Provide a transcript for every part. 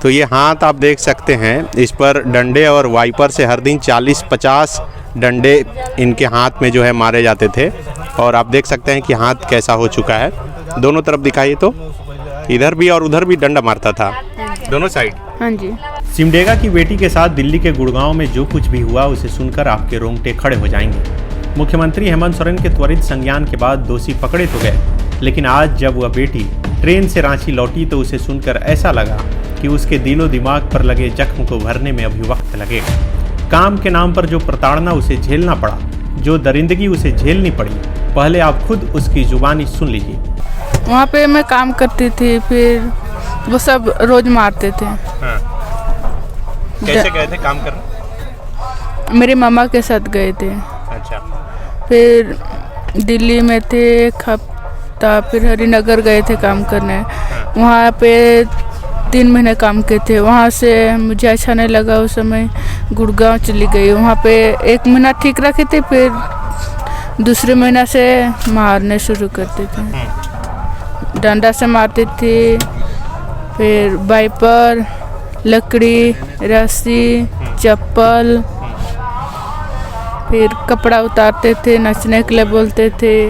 तो ये हाथ आप देख सकते हैं, इस पर डंडे और वाइपर से हर दिन 40-50 डंडे इनके हाथ में जो है मारे जाते थे। और आप देख सकते हैं कि हाथ कैसा हो चुका है। दोनों तरफ दिखाइए, तो इधर भी और उधर भी डंडा मारता था, दोनों साइड। हाँ जी। सिमडेगा की बेटी के साथ दिल्ली के गुड़गांव में जो कुछ भी हुआ उसे सुनकर आपके रोंगटे खड़े हो जाएंगे। मुख्यमंत्री हेमंत सोरेन के त्वरित संज्ञान के बाद दोषी पकड़े तो गए, लेकिन आज जब वह बेटी ट्रेन से रांची लौटी तो उसे सुनकर ऐसा लगा कि उसके दिलो दिमाग पर लगे जख्म को भरने में अभी वक्त लगेगा। काम के नाम पर जो प्रताड़ना उसे झेलना पड़ा, जो दरिंदगी उसे झेलनी पड़ी, पहले आप खुद उसकी जुबानी सुन लीजिए। वहाँ पे मैं काम करती थी, फिर वो सब रोज मारते थे। हाँ। कैसे गए थे काम करने? मेरे मामा के साथ गए थे। अच्छा। फिर दिल्ली में थे एक हफ्ता, फिर हरिनगर गए थे काम करने। वहाँ पे 3 महीने काम किए थे। वहाँ से मुझे अच्छा नहीं लगा, उस समय गुड़गांव चली गई। वहाँ पे 1 महीना ठीक रखे थे, फिर दूसरे महीना से मारने शुरू करते थे। डंडा से मारते थे, फिर वाइपर, लकड़ी, रस्सी, चप्पल, फिर कपड़ा उतारते थे, नचने के लिए बोलते थे।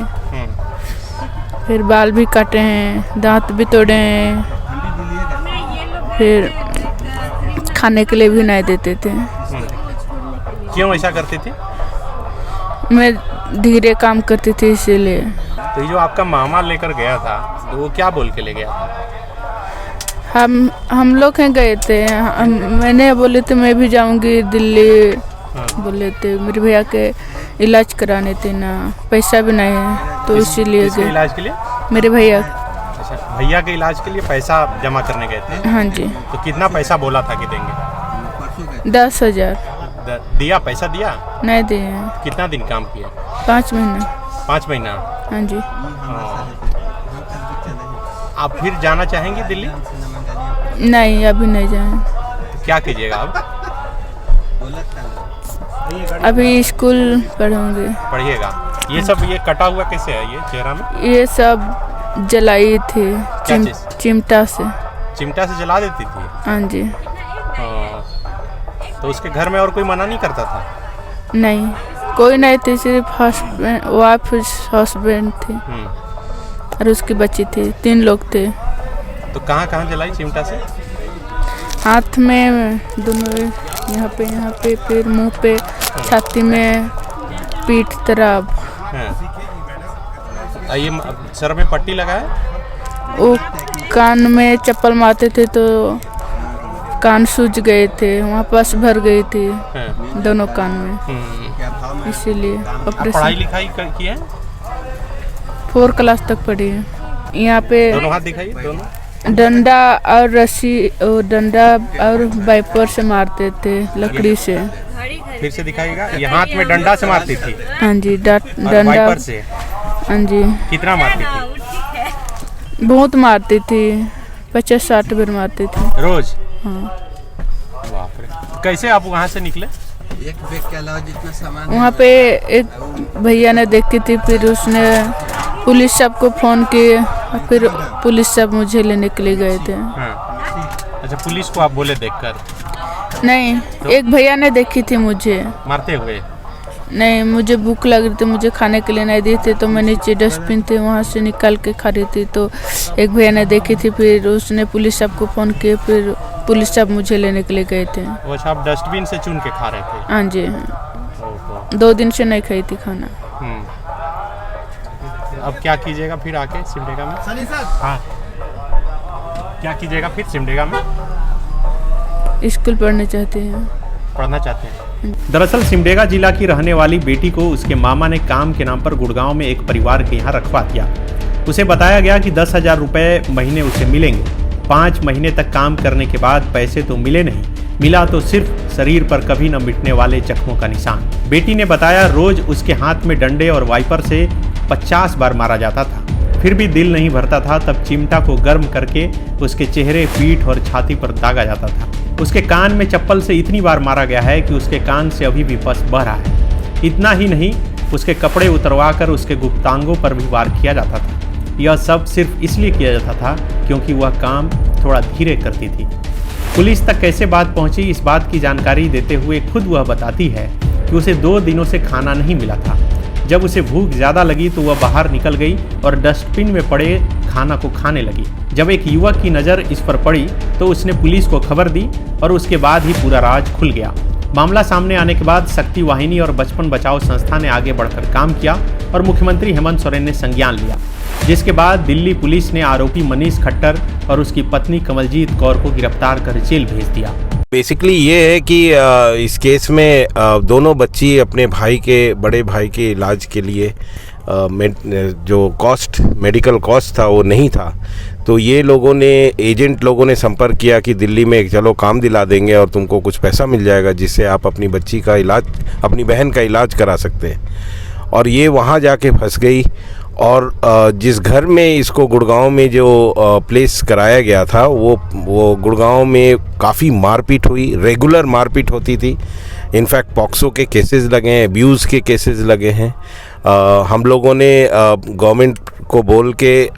फिर बाल भी काटे हैं, दांत भी तोड़े हैं, फिर खाने के लिए भी नहीं देते थे। क्यों ऐसा करती थी? मैं धीरे काम करती थी इसीलिए। तो ये जो आपका मामा लेकर गया था, तो वो क्या बोल के ले गया था? हम लोग हैं गए थे। मैंने बोले थे मैं भी जाऊंगी दिल्ली। बोले थे मेरे भैया के इलाज कराने थे ना, पैसा भी नहीं है, तो इसीलिए गए। इलाज के लिए? मेरे भैया। अच्छा, भैया के इलाज के लिए पैसा जमा करने गए थे? हाँ जी। तो कितना पैसा बोला था कि देंगे? 10,000। दिया? पैसा दिया? नहीं दिए। कितना दिन काम किया? 5 महीना। 5 महीना? हाँ जी। आप फिर जाना चाहेंगे दिल्ली? नहीं, अभी नहीं जाए। तो क्या कीजिएगा अब? अभी स्कूल पढ़ूंगी। पढ़िएगा। ये सब ये कटा हुआ कैसे है ये चेहरा में? ये सब जलाई थी चिमटा से। चिमटा से जला देती थी? हाँ जी। तो उसके घर में और कोई मना नहीं करता था? नहीं, कोई नहीं थी, सिर्फ वाइफ हस्बैंड थे और उसकी बच्ची थी। 3 लोग थे। तो कहाँ जलाई चिमटा से? हाथ में, दोनों, यहाँ पे, फिर मुंह पे, छाती में, पीठ तरफ। ये सर में पट्टी लगाए? वो कान में चप्पल मारते थे तो कान सूज गए थे, वहाँ पस भर गई थी दोनों कान में, इसीलिए ऑपरेशन। पढ़ाई लिखाई की है? 4 क्लास तक पढ़ी है। यहाँ पे दोनों हाथ दिखाइए, दोनों। डंडा और रस्सी, डंडा और वाइपर से मारते थे, लकड़ी से। फिर से दिखाइएगा। ये हाथ में डंडा से मारती थी? हाँ जी। डंडा वाइपर से? हाँ जी। कितना मारती थी? बहुत मारती थी, 50-60 बार मारती थी रोज? हाँ। बाप रे। कैसे आप वहाँ से निकले? एक बैग के अलावा जितना सामान वहाँ पे एक भैया ने देखी थी, फिर उसने पुलिस साहब को फ़ोन किए, फिर पुलिस साहब मुझे लेने के लिए गए थे। अच्छा, पुलिस को आप बोले देखकर? नहीं, एक भैया ने देखी थी मुझे मारते हुए। नहीं, मुझे भूख लग रही थी, मुझे खाने के लिए नहीं दिए थे, तो मैं नीचे डस्टबिन थे वहाँ से निकाल के खा रही थी, तो एक भैया ने देखी थी, फिर उसने पुलिस साहब को फ़ोन किया, फिर पुलिस साहब मुझे लेने के लिए गए थे। वो आप डस्टबिन से चुन के खा रहे थे? हाँ जी। 2 दिन से नहीं खाई थी खाना। अब क्या कीजिएगा फिर आके सिमडेगा में? हाँ, क्या कीजिएगा फिर सिमडेगा में? स्कूल पढ़ना चाहते हैं। पढ़ना चाहते हैं? दरअसल सिमडेगा जिला की रहने वाली बेटी को उसके मामा ने काम के नाम पर गुड़गांव में एक परिवार के यहाँ रखवा दिया। उसे बताया गया कि 10,000 रुपये महीने उसे मिलेंगे। 5 महीने तक काम करने के बाद पैसे तो मिले नहीं, मिला तो सिर्फ शरीर पर कभी न मिटने वाले जख्मों का निशान। बेटी ने बताया रोज उसके हाथ में डंडे और वाइपर से 50 बार मारा जाता था, फिर भी दिल नहीं भरता था। तब चिमटा को गर्म करके उसके चेहरे, पीठ और छाती पर दागा जाता था। उसके कान में चप्पल से इतनी बार मारा गया है कि उसके कान से अभी भी पस बह रहा है। इतना ही नहीं, उसके कपड़े उतरवाकर उसके गुप्तांगों पर भी वार किया जाता था। यह सब सिर्फ इसलिए किया जाता था क्योंकि वह काम थोड़ा धीरे करती थी। पुलिस तक कैसे बात पहुंची, इस बात की जानकारी देते हुए खुद वह बताती है कि उसे 2 दिनों से खाना नहीं मिला था। जब उसे भूख ज़्यादा लगी तो वह बाहर निकल गई और डस्टबिन में पड़े खाना को खाने लगी। जब एक युवक की नज़र इस पर पड़ी तो उसने पुलिस को खबर दी और उसके बाद ही पूरा राज खुल गया। मामला सामने आने के बाद शक्ति वाहिनी और बचपन बचाओ संस्था ने आगे बढ़कर काम किया और मुख्यमंत्री हेमंत सोरेन ने संज्ञान लिया, जिसके बाद दिल्ली पुलिस ने आरोपी मनीष खट्टर और उसकी पत्नी कमलजीत कौर को गिरफ्तार कर जेल भेज दिया। बेसिकली ये है कि इस केस में दोनों बच्ची अपने बड़े भाई के इलाज के लिए जो मेडिकल कॉस्ट था वो नहीं था, तो ये एजेंट लोगों ने संपर्क किया कि दिल्ली में चलो काम दिला देंगे और तुमको कुछ पैसा मिल जाएगा जिससे आप अपनी अपनी बहन का इलाज करा सकते हैं। और ये वहाँ जाके फंस गई और जिस घर में इसको गुड़गांव में जो प्लेस कराया गया था वो गुड़गांव में काफ़ी मारपीट हुई, रेगुलर मारपीट होती थी। इनफैक्ट पॉक्सो के केसेस लगे हैं, अब्यूज़ के केसेस लगे हैं। हम लोगों ने गवर्नमेंट को बोल के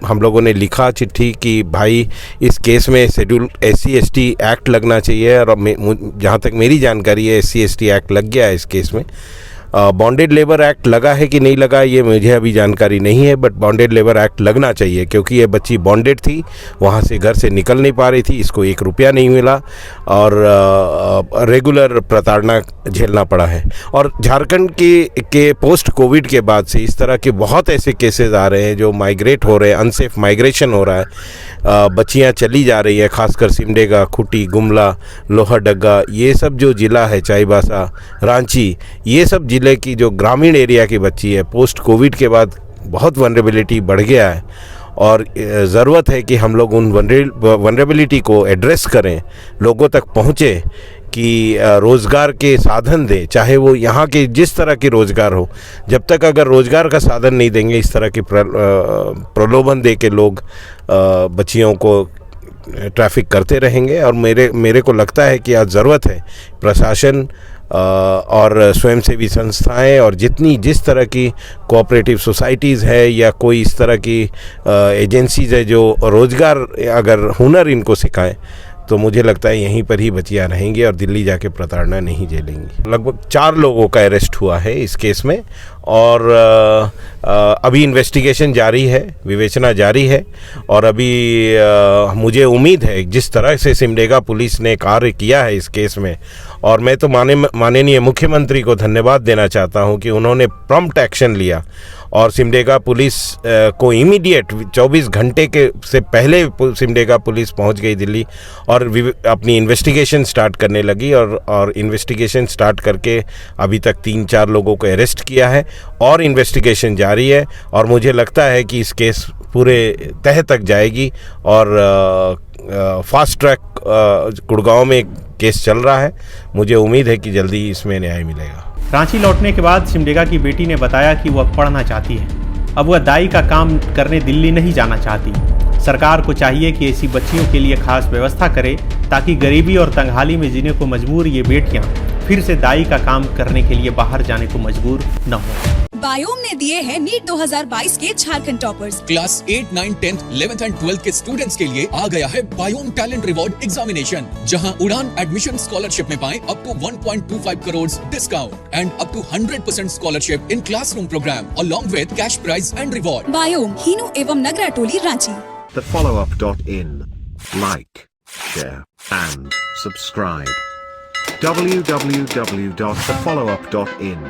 हम लोगों ने लिखा चिट्ठी कि भाई इस केस में शेड्यूल SC/ST एक्ट लगना चाहिए, और जहाँ तक मेरी जानकारी है SC/ST एक्ट लग गया है इस केस में। बॉन्डेड लेबर एक्ट लगा है कि नहीं लगा ये मुझे अभी जानकारी नहीं है, बट बॉन्डेड लेबर एक्ट लगना चाहिए क्योंकि ये बच्ची बॉन्डेड थी, वहाँ से घर से निकल नहीं पा रही थी, इसको 1 रुपया नहीं मिला और रेगुलर प्रताड़ना झेलना पड़ा है। और झारखंड के पोस्ट कोविड के बाद से इस तरह के बहुत ऐसे केसेस आ रहे हैं जो माइग्रेट हो रहे हैं, अनसेफ माइग्रेशन हो रहा है, बच्चियाँ चली जा रही है, खासकर सिमडेगा, खूंटी, गुमला, लोहरदगा, ये सब जो ज़िला है, चाईबासा, रांची, ये सब ज़िले की जो ग्रामीण एरिया की बच्ची है, पोस्ट कोविड के बाद बहुत वनरेबिलिटी बढ़ गया है और ज़रूरत है कि हम लोग उन वनरेबिलिटी को एड्रेस करें, लोगों तक पहुँचे कि रोज़गार के साधन दें, चाहे वो यहाँ के जिस तरह के रोज़गार हो। जब तक अगर रोज़गार का साधन नहीं देंगे, इस तरह के प्रलोभन दे के लोग बच्चियों को ट्रैफिक करते रहेंगे। और मेरे को लगता है कि आज ज़रूरत है प्रशासन और स्वयंसेवी संस्थाएं और जिस तरह की कोऑपरेटिव सोसाइटीज़ है या कोई इस तरह की एजेंसीज़ है जो रोज़गार अगर हुनर इनको सिखाएं, तो मुझे लगता है यहीं पर ही बच्चियाँ रहेंगी और दिल्ली जाके प्रताड़ना नहीं झेलेंगी। लगभग 4 लोगों का अरेस्ट हुआ है इस केस में और अभी इन्वेस्टिगेशन जारी है, विवेचना जारी है। और अभी मुझे उम्मीद है जिस तरह से सिमडेगा पुलिस ने कार्य किया है इस केस में, और मैं तो माननीय मुख्यमंत्री को धन्यवाद देना चाहता हूं कि उन्होंने प्रॉम्प्ट एक्शन लिया और सिमडेगा पुलिस को इमीडिएट 24 घंटे के से पहले सिमडेगा पुलिस पहुंच गई दिल्ली और अपनी इन्वेस्टिगेशन स्टार्ट करने लगी और इन्वेस्टिगेशन स्टार्ट करके अभी तक 3-4 लोगों को अरेस्ट किया है और इन्वेस्टिगेशन जारी है। और मुझे लगता है कि इस केस पूरे तह तक जाएगी और फास्ट ट्रैक गुड़गांव में केस चल रहा है। मुझे उम्मीद है कि जल्दी इसमें न्याय मिलेगा। रांची लौटने के बाद सिमडेगा की बेटी ने बताया कि वह पढ़ना चाहती है, अब वह दाई का काम करने दिल्ली नहीं जाना चाहती। सरकार को चाहिए कि ऐसी बच्चियों के लिए खास व्यवस्था करे ताकि गरीबी और तंगहाली में जीने को मजबूर ये बेटियां फिर से दाई का काम करने के लिए बाहर जाने को मजबूर न हो। बायोम ने दिए हैं नीट 2022 के Jharkhand toppers. Class 8, 9, 10, 11th and 12th के स्टूडेंट्स के लिए आ गया है बायोम टैलेंट रिवॉर्ड एग्जामिनेशन, जहां उड़ान एडमिशन स्कॉलरशिप में पाएं up to 1.25 crore discount and up to 100% scholarship in classroom programme along with cash prize and reward. बायोम, हीनू एवं नगरा टोली, Ranchi. thefollowup.in. Like, share and subscribe. www.thefollowup.in